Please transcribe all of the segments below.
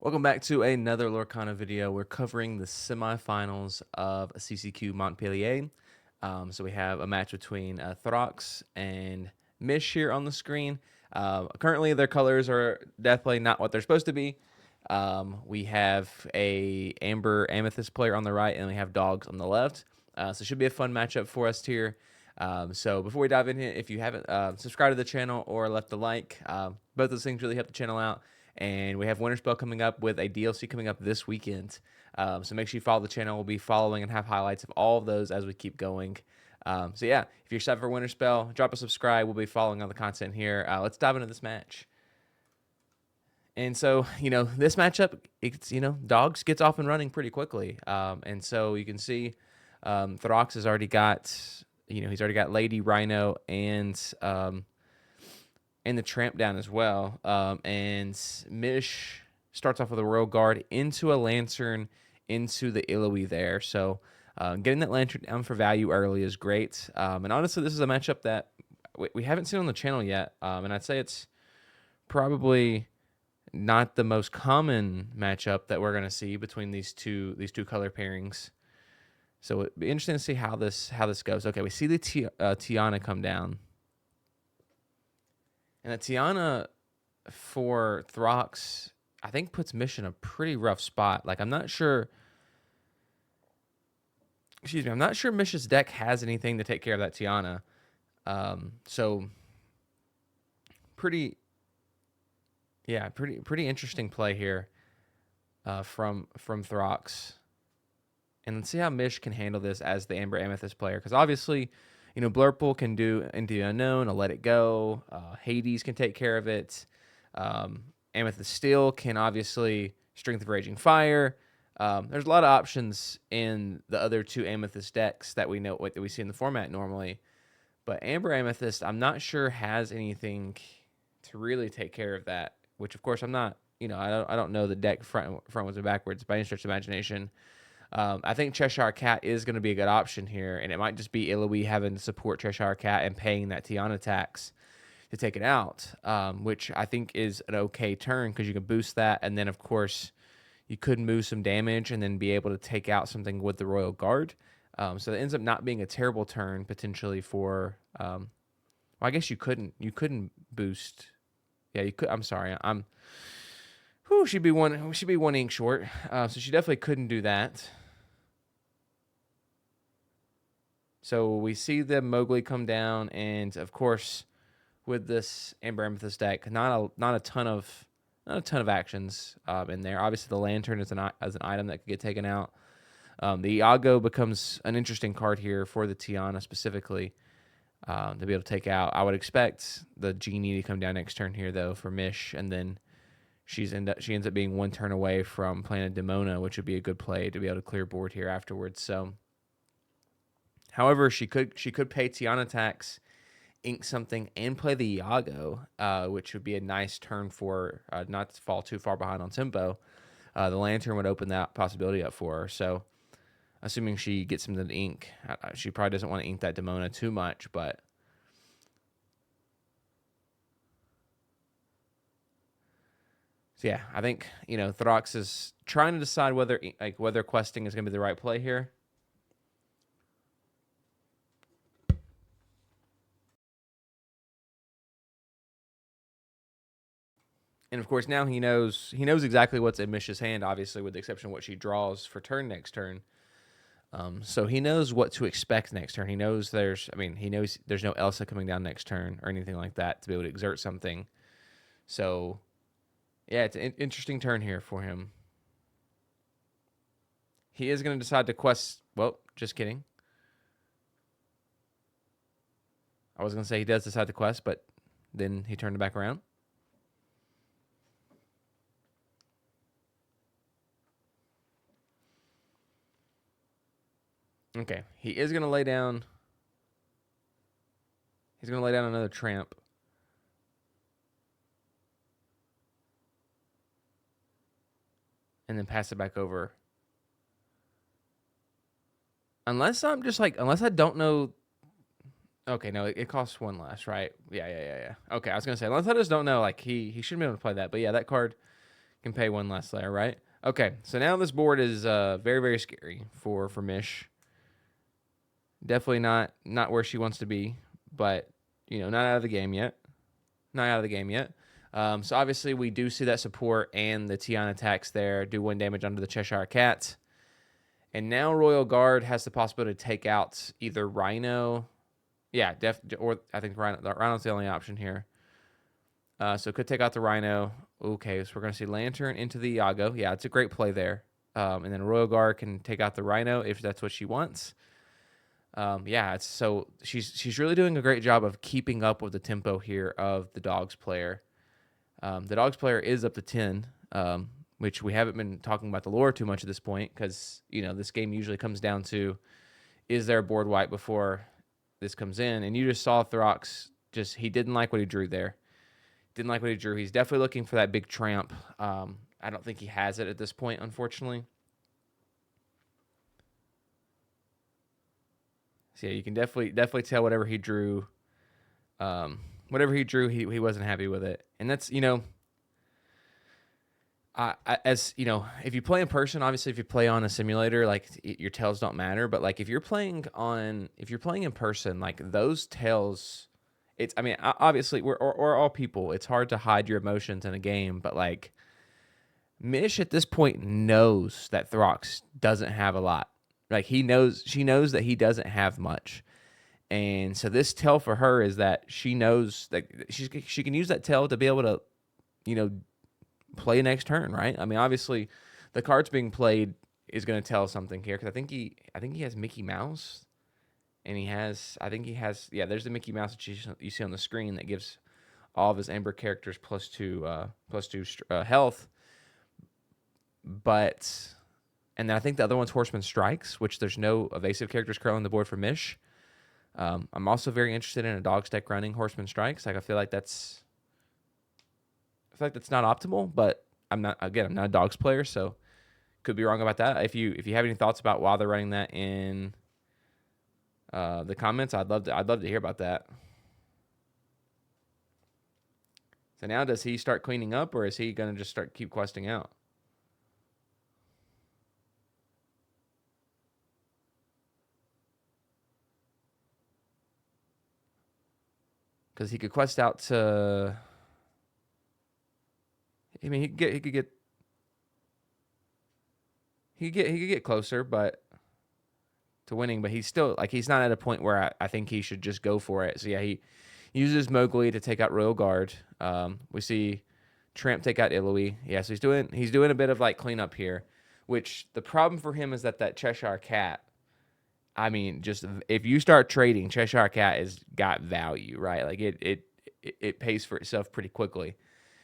Welcome back to another Lorcana video. We're covering the semifinals of CCQ Montpellier. So we have a match between Throx and Mish here on the screen. Currently, their colors are definitely not what they're supposed to be. We have a Amber Amethyst player on the right, and we have Dogs on the left. So it should be a fun matchup for us here. So before we dive in here, if you haven't subscribed to the channel or left a like, both those things really help the channel out. And we have Winter Spell coming up with a DLC coming up this weekend. So make sure you follow the channel. We'll be following and have highlights of all of those as we keep going. So yeah, if you're excited for Winter Spell, drop a subscribe. We'll be following on the content here. Let's dive into this match. And so, this matchup, it's, Dogs gets off and running pretty quickly. And so you can see Throx has already got, he's already got Lady, Rhino, and the Tramp down as well. And Mish starts off with a Royal Guard into a Lantern into the Illowy there. So getting that Lantern down for value early is great. And honestly, this is a matchup that we haven't seen on the channel yet. And I'd say it's probably not the most common matchup that we're going to see between these two color pairings. So it'd be interesting to see how this goes. Okay, we see the Tiana come down. And the Tiana for Throx, I think, puts Mish in a pretty rough spot. Like, I'm not sure Mish's deck has anything to take care of that Tiana. So pretty interesting play here from Throx. And let's see how Mish can handle this as the Amber Amethyst player. Because obviously, Blurple can do Into the Unknown, a Let It Go. Hades can take care of it. Amethyst Steel can obviously Strength of Raging Fire. There's a lot of options in the other two Amethyst decks that we see in the format normally. But Amber Amethyst, I'm not sure has anything to really take care of that. Which, of course, I'm not. I don't know the deck frontwards and backwards by any stretch of imagination. I think Cheshire Cat is going to be a good option here, and it might just be Illowy having to support Cheshire Cat and paying that Tiana tax to take it out, which I think is an okay turn because you can boost that, and then, of course, you could move some damage and then be able to take out something with the Royal Guard. So it ends up not being a terrible turn potentially for. Well, I guess you couldn't boost. Yeah, you could. I'm sorry. She'd be one ink short. So she definitely couldn't do that. So we see the Mowgli come down, and of course, with this Amber Amethyst deck, not a ton of actions in there. Obviously, the Lantern is an item that could get taken out. The Iago becomes an interesting card here for the Tiana specifically to be able to take out. I would expect the Genie to come down next turn here though for Mish, and then she ends up being one turn away from playing a Demona, which would be a good play to be able to clear board here afterwards. So. However, she could pay Tiana tax, ink something, and play the Iago, which would be a nice turn for not to fall too far behind on tempo. The Lantern would open that possibility up for her. So, assuming she gets something to ink, she probably doesn't want to ink that Demona too much, but. So yeah, I think Throx is trying to decide whether questing is going to be the right play here. And of course, now he knows exactly what's in Mish's hand, obviously, with the exception of what she draws for next turn. So he knows what to expect next turn. He knows there's no Elsa coming down next turn or anything like that to be able to exert something. So, yeah, it's an interesting turn here for him. He is going to decide to quest. Well, just kidding. I was going to say he does decide to quest, but then he turned it back around. Okay, he is going to lay down. He's going to lay down another Tramp. And then pass it back over. Unless I'm just unless I don't know. Okay, no, it costs one less, right? Yeah. Okay, I was going to say, unless I just don't know, he shouldn't be able to play that. But yeah, that card Can pay one less layer, right? Okay, so now this board is very, very scary for Mish. Definitely not where she wants to be, but not out of the game yet. Not out of the game yet. So obviously we do see that support and the Tiana attacks there do 1 damage onto the Cheshire Cat. And now Royal Guard has the possibility to take out either Rhino. Yeah, or I think Rhino's the only option here. So could take out the Rhino. Okay, so we're going to see Lantern into the Iago. Yeah, it's a great play there. And then Royal Guard can take out the Rhino if that's what she wants. Yeah, so she's really doing a great job of keeping up with the tempo here of the Dogs player. The Dogs player is up to 10, which we haven't been talking about the lore too much at this point because, this game usually comes down to, is there a board wipe before this comes in? And you just saw Throx, he didn't like what he drew there. Didn't like what he drew. He's definitely looking for that big tramp. I don't think he has it at this point, unfortunately. So yeah, you can definitely tell whatever he drew. He wasn't happy with it, and that's if you play in person, obviously if you play on a simulator, like your tells don't matter. But like if you're playing in person, like those tells, obviously we're all people. It's hard to hide your emotions in a game, but like Mish at this point knows that Throx doesn't have a lot. Like she knows that he doesn't have much. And so this tell for her is that she knows that she can use that tell to be able to, play next turn, right? Obviously, the cards being played is going to tell something here because I think he has Mickey Mouse, and there's the Mickey Mouse that you see on the screen that gives all of his Amber characters +2 health. And then I think the other one's Horseman Strikes, which there's no evasive characters currently on the board for Mish. I'm also very interested in a Dogs deck running Horseman Strikes. Like I feel like that's not optimal, but I'm not a Dogs player, so could be wrong about that. If you have any thoughts about why they're running that in the comments, I'd love to hear about that. So now does he start cleaning up, or is he going to just keep questing out? Because he could quest out to. He could get closer, but to winning. But he's still he's not at a point where I think he should just go for it. So yeah, he uses Mowgli to take out Royal Guard. We see Tramp take out Iloe. Yeah, so he's doing a bit of cleanup here. Which the problem for him is that Cheshire Cat. Just if you start trading, Cheshire Cat has got value, right? Like it pays for itself pretty quickly.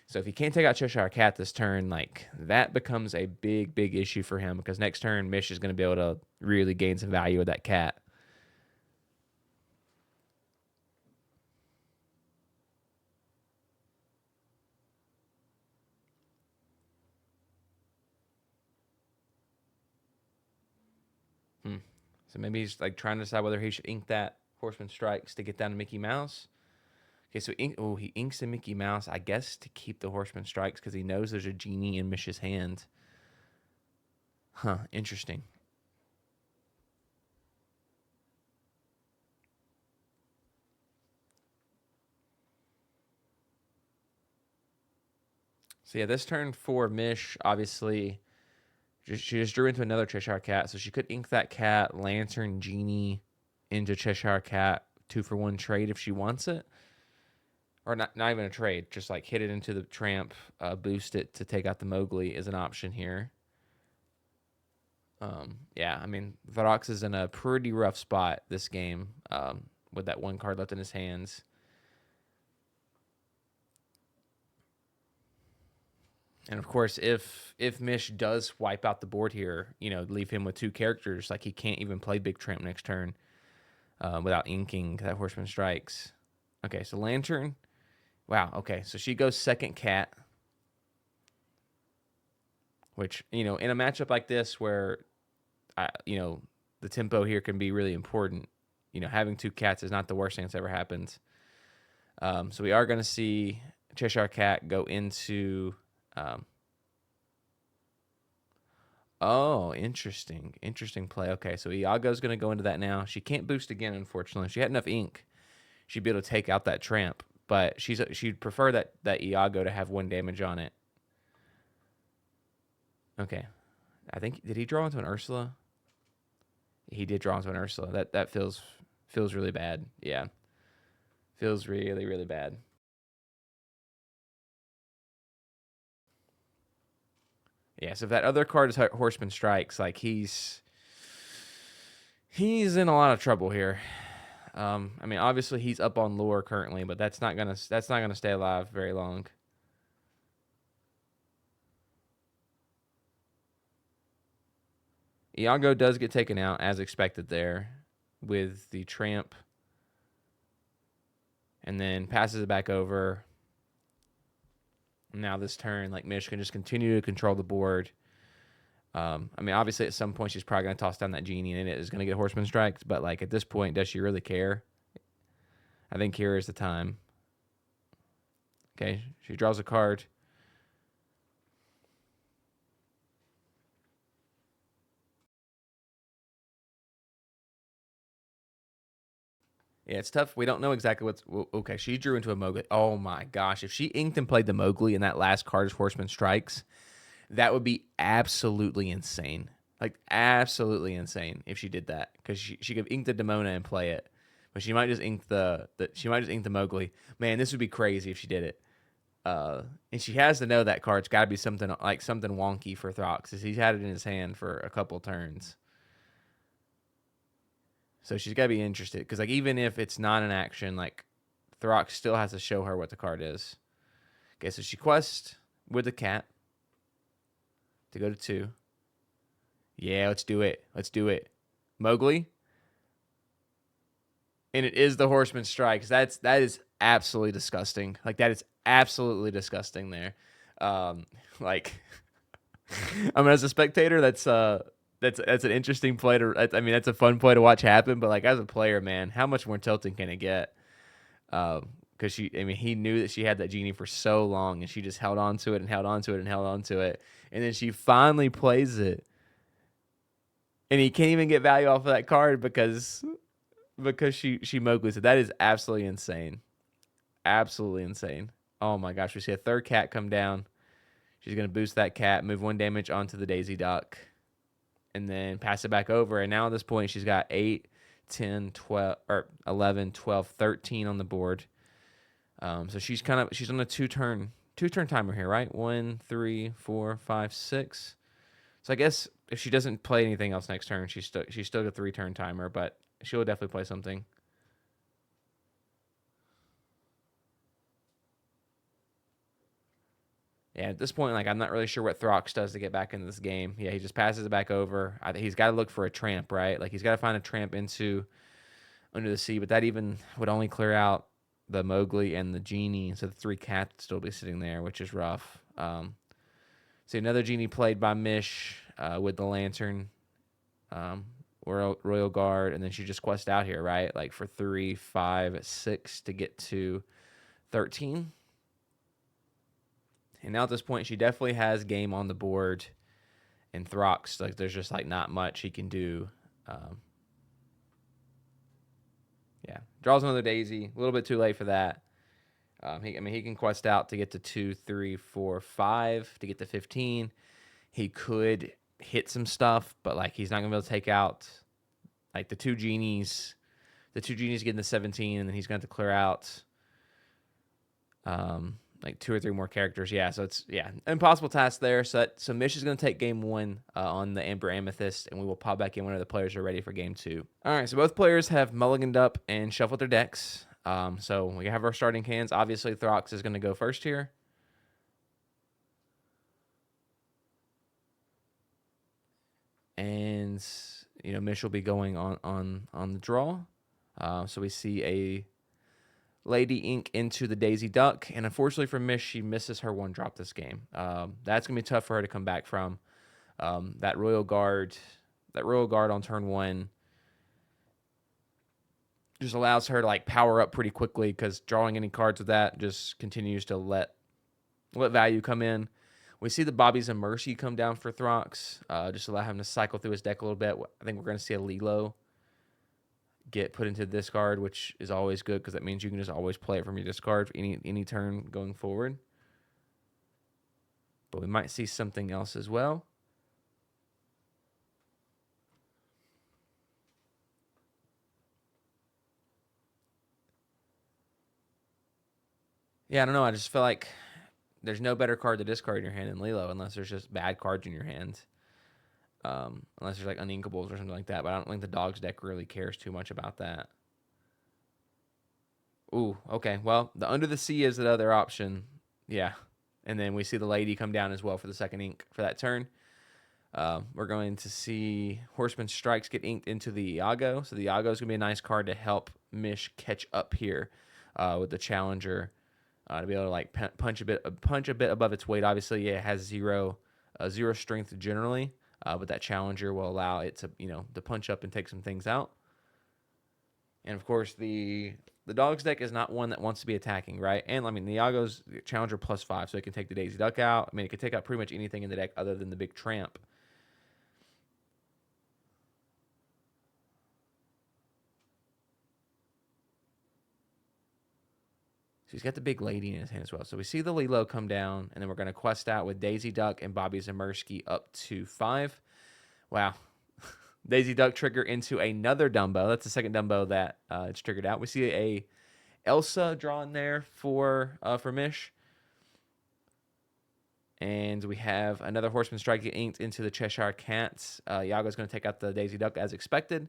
So if he can't take out Cheshire Cat this turn, that becomes a big, big issue for him because next turn Mish is going to be able to really gain some value with that cat. So maybe he's trying to decide whether he should ink that Horseman Strikes to get down to Mickey Mouse. Okay, so he inks the Mickey Mouse, I guess, to keep the Horseman Strikes because he knows there's a genie in Mish's hand. Huh, interesting. So yeah, this turn for Mish, obviously, she just drew into another Cheshire Cat, so she could ink that cat, Lantern, Genie into Cheshire Cat, 2-for-1 trade if she wants it. Or not even a trade, just hit it into the Tramp, boost it to take out the Mowgli is an option here. Throx is in a pretty rough spot this game with that one card left in his hands. And of course, if Mish does wipe out the board here, leave him with 2 characters, he can't even play Big Tramp next turn without inking that Horseman Strikes. Okay, so Lantern. Wow, okay, so she goes second cat. Which, in a matchup like this where, the tempo here can be really important, having 2 cats is not the worst thing that's ever happened. So we are going to see Cheshire Cat go into Oh, interesting play. Okay, so Iago's going to go into that now. She can't boost again, unfortunately. If she had enough ink, she'd be able to take out that tramp, but she'd prefer that Iago to have 1 damage on it. Okay, I think did he draw into an Ursula? He did draw into an Ursula. That feels really bad. Yeah, feels really bad. Yeah, so if that other card is Horseman Strikes, like he's in a lot of trouble here. I mean, obviously he's up on lore currently, but that's not gonna stay alive very long. Iago does get taken out as expected there with the tramp, and then passes it back over. Now this turn, like Mish can just continue to control the board. I mean, obviously at some point she's probably gonna toss down that genie, and it is gonna get Horseman Strikes. But like at this point, does she really care? I think here is the time. Okay, she draws a card. Yeah, it's tough. We don't know exactly what's... Okay, she drew into a Mowgli. Oh my gosh. If she inked and played the Mowgli and that last card is Horseman Strikes, that would be absolutely insane. Like, absolutely insane if she did that. Because she could ink the Demona and play it. But she might just ink the Mowgli. Man, this would be crazy if she did it. And she has to know that card's got to be something wonky for Throx, because he's had it in his hand for a couple turns. So she's got to be interested, because like even if it's not an action, like Throx still has to show her what the card is. Okay, so she quests with the cat to go to 2. Yeah, let's do it. Mowgli. And it is the Horseman Strikes. That is absolutely disgusting. Like that is absolutely disgusting there. Like I mean, as a spectator, that's an interesting play to. I mean, that's a fun play to watch happen. But like as a player, man, how much more tilting can it get? Because he knew that she had that genie for so long, and she just held on to it and held on to it and held on to it, and then she finally plays it, and he can't even get value off of that card because she Mowgli's it. That is absolutely insane. Absolutely insane. Oh my gosh, we see a third cat come down. She's gonna boost that cat, move 1 damage onto the Daisy Duck, and then pass it back over. And now at this point, she's got 8, 10, 12, or 11, 12, 13 on the board. So she's on a two turn timer here, right? 1, 3, 4, 5, 6. So I guess if she doesn't play anything else next turn, she's still got a 3-turn timer, but she'll definitely play something. Yeah, at this point, like I'm not really sure what Throx does to get back into this game. Yeah, he just passes it back over. He's got to look for a tramp, right? Like he's got to find a tramp under the sea, but that even would only clear out the Mowgli and the genie, so the 3 cats would still be sitting there, which is rough. See another genie played by Mish with the lantern, Royal Guard, and then she just quests out here, right? Like for 3, 5, 6 to get to 13. And now at this point, she definitely has game on the board. And Throx, like there's just like not much he can do. Yeah, draws another Daisy. A little bit too late for that. He can quest out to get to 2, 3, 4, 5 to get to 15. He could hit some stuff, but like he's not gonna be able to take out like the 2 genies. The 2 genies getting the 17, and then he's going to have to clear out like 2 or 3 more characters. Yeah, so it's impossible task there. So Mish is going to take game 1 on the Amber Amethyst, and we will pop back in whenever the players are ready for game 2. All right, so both players have mulliganed up and shuffled their decks. So we have our starting hands. Obviously, Throx is going to go first here. And Mish will be going on the draw. So we see a Lady Ink into the Daisy Duck, and unfortunately for Mish, she misses her 1-drop this game. That's gonna be tough for her to come back from. That Royal Guard on turn 1 just allows her to like power up pretty quickly, because drawing any cards with that just continues to let value come in. We see the Bobby's and Mercy come down for Throx. Just allow him to cycle through his deck a little bit. I think we're going to see a Lilo get put into the discard, which is always good because that means you can just always play it from your discard any turn going forward. But we might see something else as well. Yeah, I don't know. I just feel like there's no better card to discard in your hand than Lilo unless there's just bad cards in your hand. Unless there's like uninkables or something like that. But I don't think the Dogs deck really cares too much about that. Ooh, okay. Well, the Under the Sea is the other option. Yeah. And then we see the Lady come down as well for the second ink for that turn. We're going to see Horseman Strikes get inked into the Iago. So the Iago is going to be a nice card to help Mish catch up here with the Challenger to be able to like punch a bit above its weight. Obviously, it has zero strength generally, but that Challenger will allow it to to punch up and take some things out. And of course, the Dogs deck is not one that wants to be attacking, right? And I mean, the Iago's Challenger +5, so it can take the Daisy Duck out. I mean, it can take out pretty much anything in the deck other than the big Tramp. So he's got the big Lady in his hand as well. So we see the Lilo come down, and then we're going to quest out with Daisy Duck and Bobby Zamersky up to 5. Wow. Daisy Duck trigger into another Dumbo. That's the second Dumbo that it's triggered out. We see a Elsa drawn there for Mish. And we have another Horseman Strike get inked into the Cheshire Cats. Iago's going to take out the Daisy Duck as expected.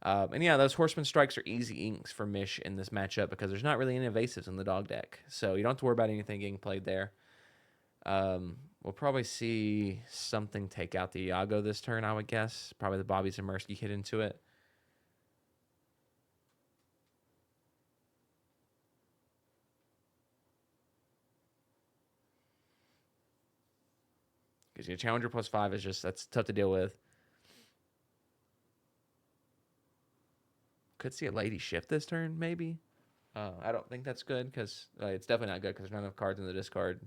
And yeah, those Horseman Strikes are easy inks for Mish in this matchup because there's not really any evasives in the dog deck. So you don't have to worry about anything getting played there. We'll probably see something take out the Iago this turn, I would guess. Probably the Bobby Zamersky hit into it. Because your Challenger +5 is that's tough to deal with. Could see a Lady Shift this turn, maybe. I don't think that's good because it's definitely not good because there's not enough cards in the discard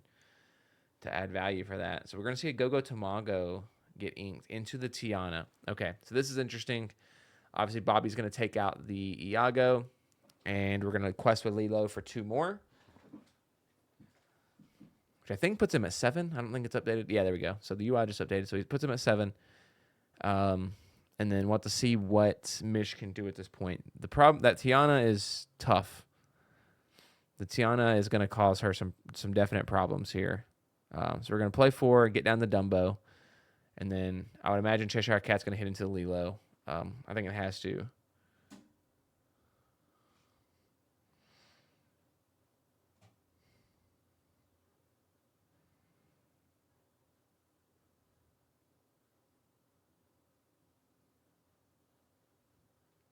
to add value for that. So we're going to see a Go-Go Tamago get inked into the Tiana. Okay, so this is interesting. Obviously, Bobby's going to take out the Iago, and we're going to quest with Lilo for 2 more, which I think puts him at 7. I don't think it's updated. Yeah, there we go. So the UI just updated, so he puts him at 7. And then we'll have to see what Mish can do at this point. The problem that Tiana is tough. The Tiana is going to cause her some definite problems here. So we're going to play 4, get down the Dumbo, and then I would imagine Cheshire Cat's going to hit into the Lilo. I think it has to.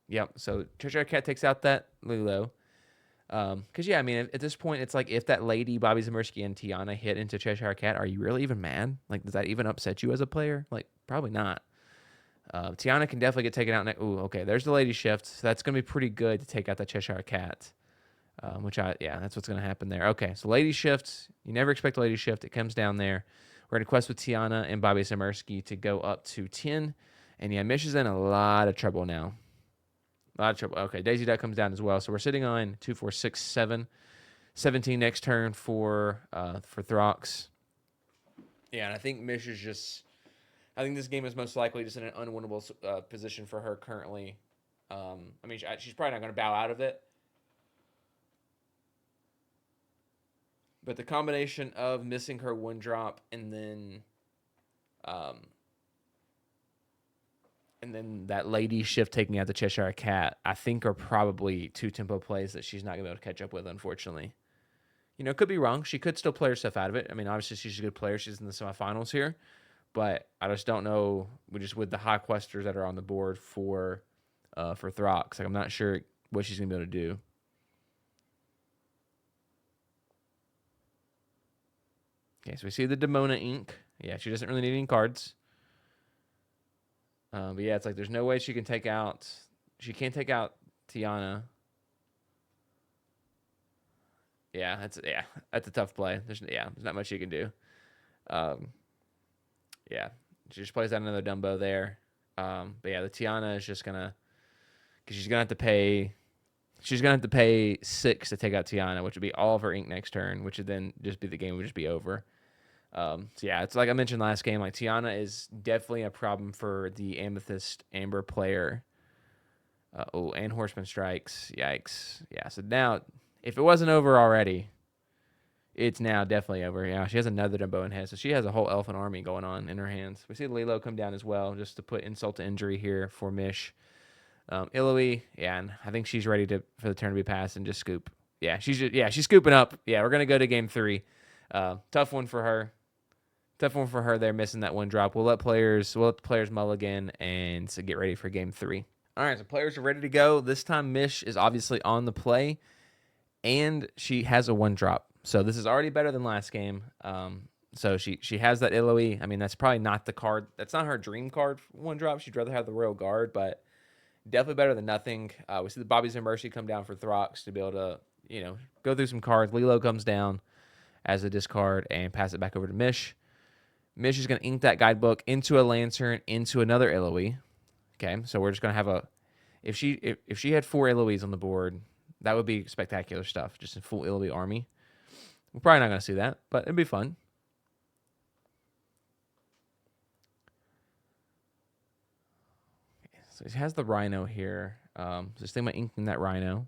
Yep. So Cheshire Cat takes out that Lilo. Because yeah, I mean, at this point, it's like if that Lady, Bobby Zamersky, and Tiana hit into Cheshire Cat, are you really even mad? Like, does that even upset you as a player? Like, probably not. Tiana can definitely get taken out. Ooh, okay. There's the Lady Shift. So that's gonna be pretty good to take out the Cheshire Cat. That's what's gonna happen there. Okay, so Lady Shift. You never expect a Lady Shift. It comes down there. We're gonna quest with Tiana and Bobby Zamersky to go up to 10. And yeah, Mish is in a lot of trouble now. A lot of trouble. Okay, Daisy Duck comes down as well. So we're sitting on 2, 4, 6, 7. 17 next turn for Throx. Yeah, and I think Mish is just... I think this game is most likely just in an unwinnable position for her currently. I mean, she's probably not going to bow out of it. But the combination of missing her 1-drop and then that Lady Shift taking out the Cheshire Cat, I think are probably 2 tempo plays that she's not going to be able to catch up with, unfortunately. Could be wrong. She could still play herself out of it. I mean, obviously, she's a good player. She's in the semifinals here. But I just don't know, with the high questers that are on the board for Throx. Like, I'm not sure what she's going to be able to do. Okay, so we see the Demona ink. Yeah, she doesn't really need any cards. But yeah, it's like there's no way she can take out... She can't take out Tiana. Yeah, that's a tough play. There's not much you can do. Um, yeah, she just plays out another Dumbo there. But yeah, the Tiana is just gonna, because she's gonna have to pay. She's gonna have to pay 6 to take out Tiana, which would be all of her ink next turn, which would then just be the game would just be over. So yeah, it's like I mentioned last game. Like Tiana is definitely a problem for the Amethyst Amber player. And Horseman Strikes. Yikes. Yeah. So now, if it wasn't over already, it's now definitely over. Yeah, she has another Dumbo in hand, so she has a whole elephant army going on in her hands. We see Lilo come down as well, just to put insult to injury here for Mish. Iloe, yeah, and I think she's ready for the turn to be passed and just scoop. Yeah, she's scooping up. Yeah, we're gonna go to game 3. Tough one for her. Tough one for her. They're missing that one drop. We'll let the players mulligan and so get ready for game 3. All right, so players are ready to go. This time Mish is obviously on the play, and she has a 1 drop. So this is already better than last game. So she has that Iloe. I mean, that's probably not the card. That's not her dream card. 1 drop. She'd rather have the Royal Guard, but definitely better than nothing. We see the Bobby's and Mercy come down for Throx to be able to, go through some cards. Lilo comes down as a discard and pass it back over to Mish. Mish is going to ink that guidebook into a Lantern, into another Iloe. Okay, so we're just going to have if she had 4 Iloes on the board, that would be spectacular stuff, just a full Iloe army. We're probably not going to see that, but it'd be fun. So he has the Rhino here. So just think about inking that Rhino.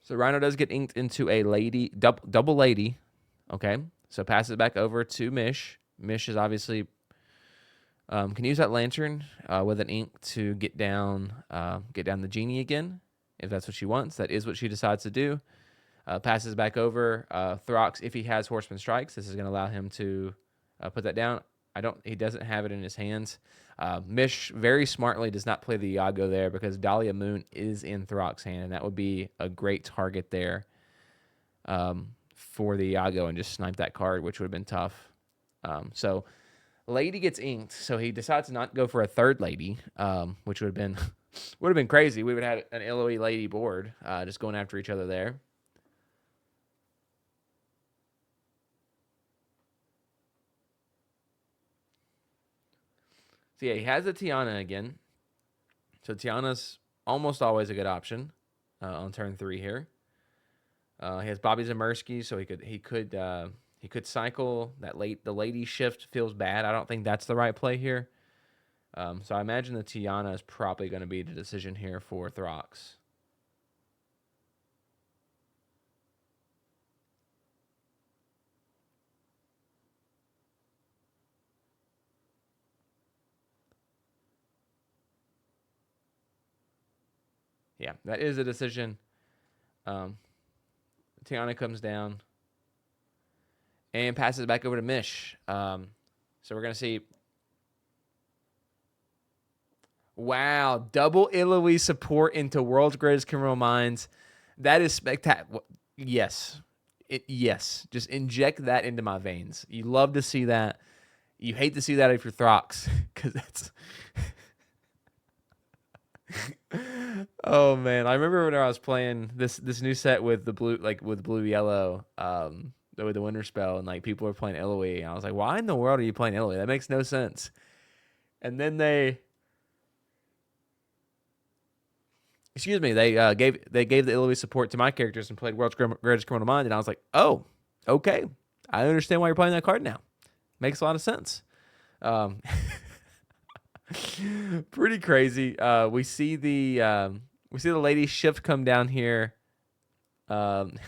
So Rhino does get inked into a lady, double lady. Okay, so pass it back over to Mish. Mish is obviously can use that Lantern with an ink to get down the genie again, if that's what she wants. That is what she decides to do. Passes back over. Throx, if he has Horseman Strikes, this is going to allow him to put that down. He doesn't have it in his hands. Mish very smartly does not play the Iago there because Dahlia Moon is in Throx's hand, and that would be a great target there for the Iago and just snipe that card, which would have been tough. So Lady gets inked, so he decides to not go for a 3rd Lady, which would have been crazy. We would have had an Iloe Lady board just going after each other there. So yeah, he has the Tiana again. So Tiana's almost always a good option on turn 3 here. He has Bobby Zamersky, so he could cycle that the lady shift feels bad. I don't think that's the right play here. So I imagine the Tiana is probably going to be the decision here for Throx. Yeah, that is a decision. Tiana comes down and passes it back over to Mish. So we're going to see. Wow, double Iloe support into World's Greatest Criminal Minds. That is spectacular. Yes. Yes. Just inject that into my veins. You love to see that. You hate to see that if you're Throx, because that's. Oh man, I remember when I was playing this new set with the blue, with blue yellow, with the Winter Spell, and like people were playing Iloe, and I was like, why in the world are you playing Iloe? That makes no sense. And then they gave the Iloe support to my characters and played World's Greatest Criminal Mind, and I was like, oh, okay, I understand why you're playing that card now. Makes a lot of sense. Pretty crazy. We see the lady shift come down here, and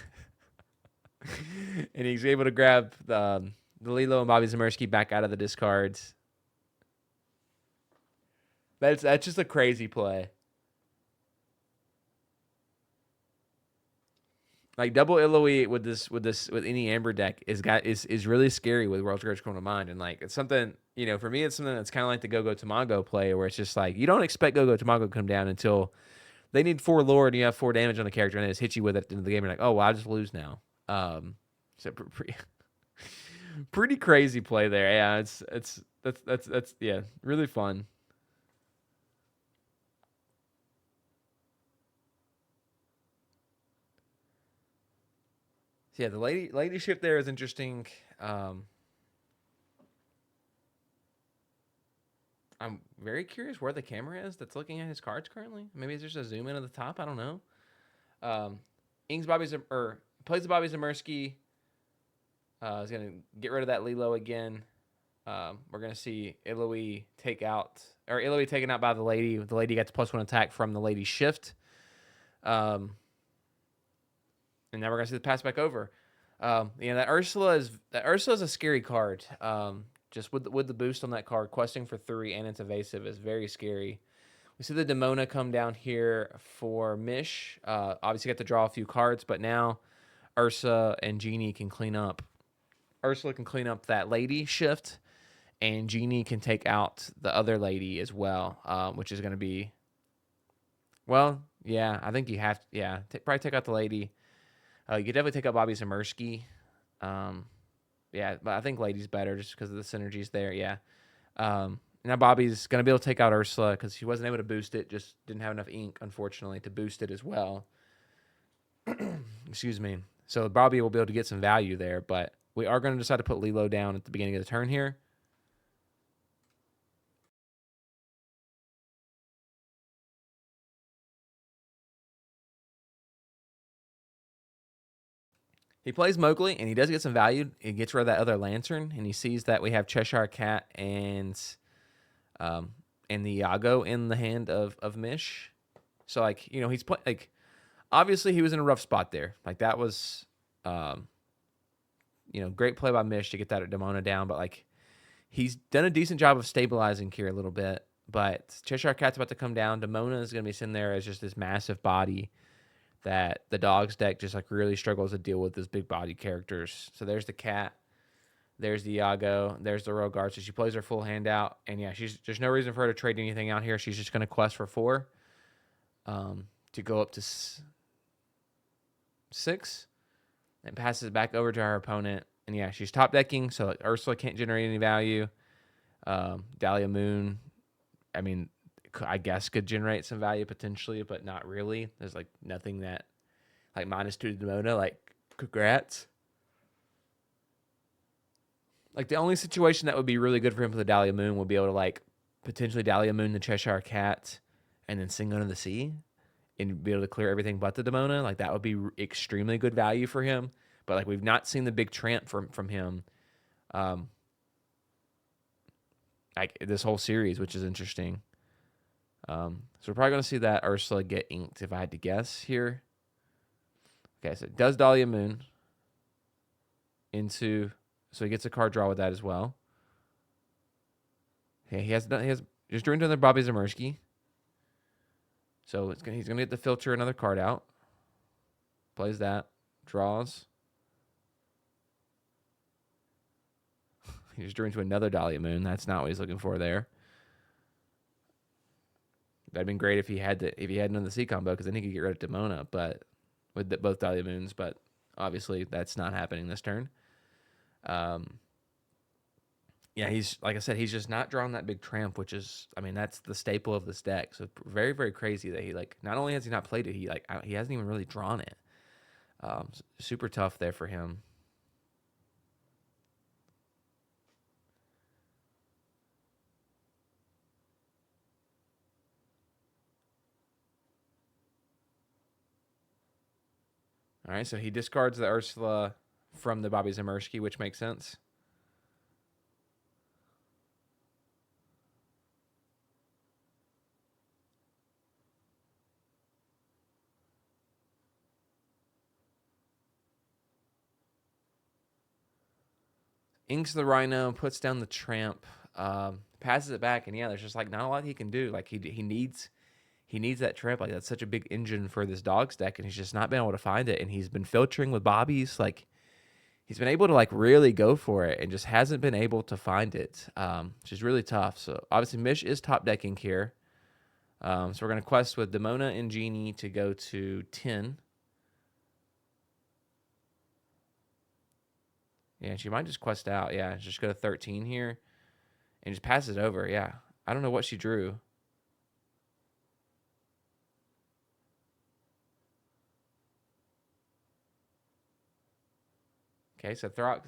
he's able to grab the Lilo and Bobby Zamersky back out of the discards. That's just a crazy play. Like double Iloe with any Amber deck is really scary with World's Greatest Criminal Mind, and like it's something, for me it's something that's kind of like the Go Tamago play, where it's just like you don't expect Go Tamago to come down until they need 4 lore and you have 4 damage on the character, and they just hit you with it at the end of the game. You're like, oh well, I just lose now. So pretty crazy play there. Yeah, that's yeah, really fun. So yeah, the ladyship there is interesting. I'm very curious where the camera is that's looking at his cards currently. Maybe it's just a zoom in at the top. I don't know. Ings Bobby or plays the Bobby Zamersky. Is gonna get rid of that Lilo again. We're gonna see Iloe Iloe taken out by the lady. The lady gets +1 attack from the lady shift. And now we're gonna see the pass back over. That Ursula is a scary card. Just with the boost on that card, questing for 3 and it's evasive is very scary. We see the Demona come down here for Mish. Obviously, got to draw a few cards, but now Ursa and Genie can clean up. Ursula can clean up that lady shift, and Genie can take out the other lady as well, which is going to be, well, yeah, I think you have to, yeah, probably take out the lady. You could definitely take out Bobby Zamersky. Yeah, but I think lady's better just because of the synergies there, yeah. Now Bobby's going to be able to take out Ursula because she wasn't able to boost it, just didn't have enough ink, unfortunately, to boost it as well. Excuse me. So Bobby will be able to get some value there, but we are going to decide to put Lilo down at the beginning of the turn here. He plays Mowgli, and he does get some value. He gets rid of that other lantern, and he sees that we have Cheshire Cat and the Iago in the hand of Mish. So, like, he's like, obviously he was in a rough spot there. Like, that was, great play by Mish to get that Demona down, but, like, he's done a decent job of stabilizing here a little bit. But Cheshire Cat's about to come down. Demona is going to be sitting there as just this massive body that the Dogs deck just like really struggles to deal with those big body characters. So there's the cat, there's the Iago, there's the Royal Guard. So she plays her full hand out, and yeah, there's no reason for her to trade anything out here. She's just going to quest for 4 to go up to 6, and passes it back over to our opponent. And yeah, she's top decking, so like, Ursula can't generate any value. Dahlia Moon, I mean, I guess could generate some value potentially, but not really. There's like nothing that like -2 to Demona, like congrats. Like the only situation that would be really good for him for the Dahlia Moon would be able to like potentially Dahlia Moon the Cheshire Cat and then Sing Under the Sea and be able to clear everything but the Demona. Like that would be extremely good value for him. But like we've not seen the big tramp from him like this whole series, which is interesting. So we're probably going to see that Ursula get inked if I had to guess here. Okay, so it does Dahlia Moon into, so he gets a card draw with that as well. Okay, he has just drew into another Bobby Zamersky. So he's going to get to filter another card out. Plays that, draws. He just drew into another Dahlia Moon. That's not what he's looking for there. That'd been great if he had another C combo because then he could get rid of Demona, but with both Dahlia Moons. But obviously that's not happening this turn. Yeah, he's like I said, he's just not drawing that big tramp, which is, I mean, that's the staple of this deck. So very, very crazy that he like not only has he not played it, he hasn't even really drawn it. Super tough there for him. All right, so he discards the Ursula from the Bobby Zamersky, which makes sense. Inks the Rhino, puts down the Tramp, passes it back, and yeah, there's just like not a lot he can do. Like he needs that Tramp. Like that's such a big engine for this Dogs deck, and he's just not been able to find it. And he's been filtering with Bobby's. Like he's been able to like really go for it, and just hasn't been able to find it, which is really tough. So obviously Mish is top decking here. So we're gonna quest with Demona and Genie to go to 10. Yeah, she might just quest out. Yeah, just go to 13 here and just pass it over. Yeah. I don't know what she drew. Okay, so Throx.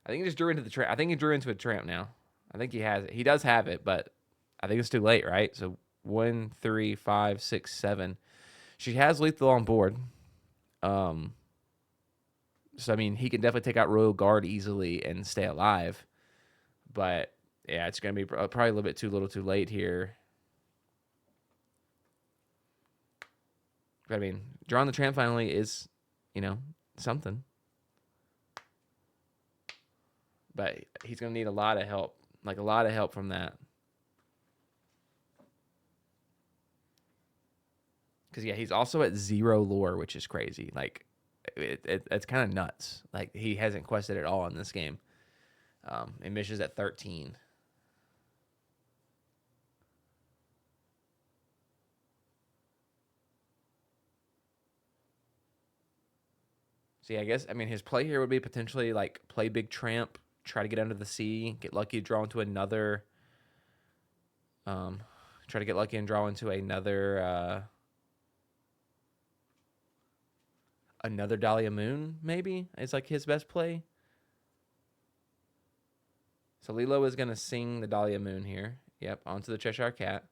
I think he just drew into the tramp. I think he drew into a tramp now. I think he has it. He does have it, but I think it's too late, right? So 1, 3, 5, 6, 7. She has lethal on board. So I mean, he can definitely take out Royal Guard easily and stay alive. But yeah, it's gonna be probably a little bit too late here. But I mean, drawing the tramp finally is, something. But he's gonna need a lot of help, like a lot of help from that. Because yeah, he's also at 0 lore, which is crazy. Like, it's kind of nuts. Like he hasn't quested at all in this game. And Mish is at 13. So yeah, I mean his play here would be potentially like play big tramp, try to get under the sea, get lucky to draw into another. Try to get lucky and draw into another Dahlia Moon. Maybe it's like his best play. So Lilo is gonna sing the Dahlia Moon here. Yep, onto the Cheshire Cat.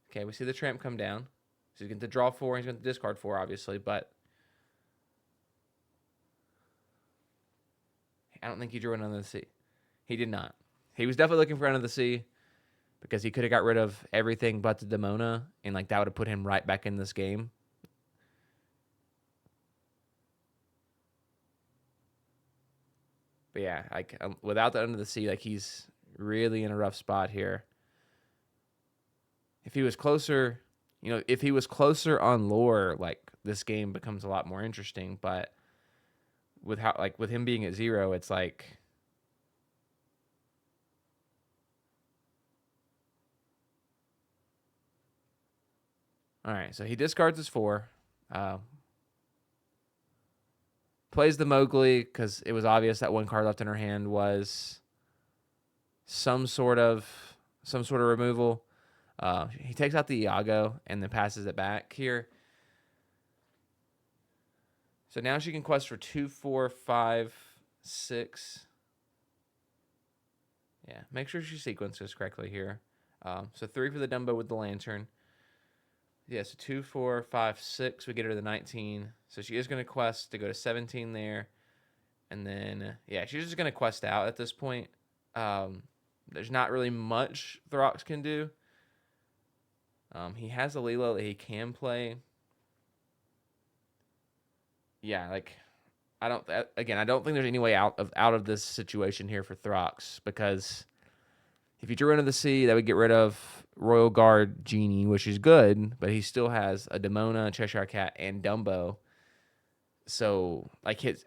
Okay, we see the tramp come down. So he's going to draw 4. He's going to discard 4, obviously, but I don't think he drew Under the Sea. He did not. He was definitely looking for Under the Sea because he could have got rid of everything but the Demona, and like that would have put him right back in this game. But yeah, like without the Under the Sea, like he's really in a rough spot here. If he was closer, if he was closer on lore, like this game becomes a lot more interesting. But with him being at 0, it's like all right. So he discards his 4, plays the Mowgli because it was obvious that one card left in her hand was some sort of removal. He takes out the Iago and then passes it back here. So now she can quest for 2, 4, 5, 6. Yeah, make sure she sequences correctly here. So 3 for the Dumbo with the lantern. Yeah, so 2, 4, 5, 6. We get her to the 19. So she is going to quest to go to 17 there. And then, yeah, she's just going to quest out at this point. There's not really much Throx can do. He has a Lilo that he can play. Yeah, like I don't think there's any way out of this situation here for Throx, because if he drew Into the Sea, that would get rid of Royal Guard Genie, which is good, but he still has a Demona, Cheshire Cat, and Dumbo. So like his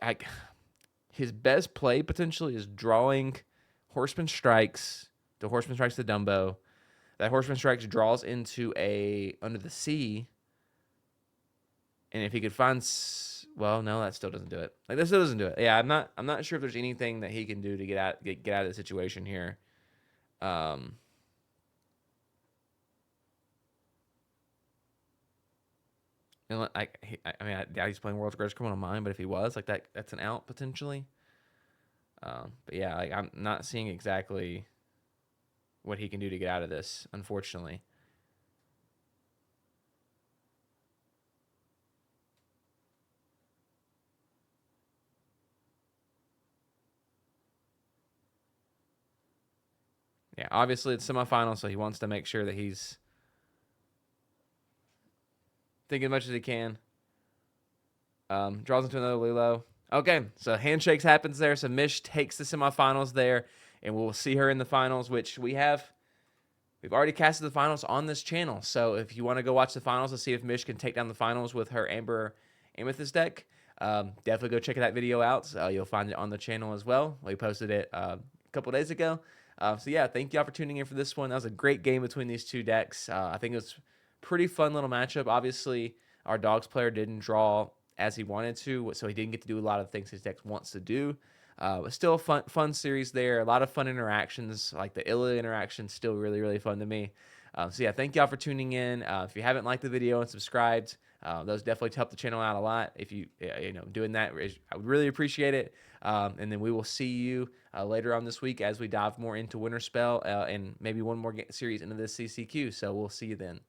best play potentially is drawing Horseman Strikes. The Horseman Strikes the Dumbo. That Horseman Strikes draws into a Under the Sea. And if he could find, well, no, that still doesn't do it. Like that still doesn't do it. Yeah, I'm not sure if there's anything that he can do to get out of the situation here. And he's playing World's Greatest Criminal Mind, but if he was like that, that's an out potentially. But yeah, like I'm not seeing exactly what he can do to get out of this, unfortunately. Yeah, obviously it's semifinal, so he wants to make sure that he's thinking as much as he can. Draws into another Lilo. Okay, so handshakes happens there. So Mish takes the semifinals there, and we'll see her in the finals, which we've already casted the finals on this channel. So if you want to go watch the finals to see if Mish can take down the finals with her Amber Amethyst deck, definitely go check that video out. You'll find it on the channel as well. We posted it a couple days ago. So yeah, thank y'all for tuning in for this one. That was a great game between these two decks. I think it was pretty fun little matchup. Obviously, our Dogs player didn't draw as he wanted to, so he didn't get to do a lot of things his deck wants to do. But still a fun series there. A lot of fun interactions, like the Illa interaction, still really, really fun to me. So yeah, thank y'all for tuning in. If you haven't liked the video and subscribed, those definitely help the channel out a lot. If you doing that, I would really appreciate it. And then we will see you later on this week as we dive more into Winter Spell and maybe one more series into this CCQ. So we'll see you then.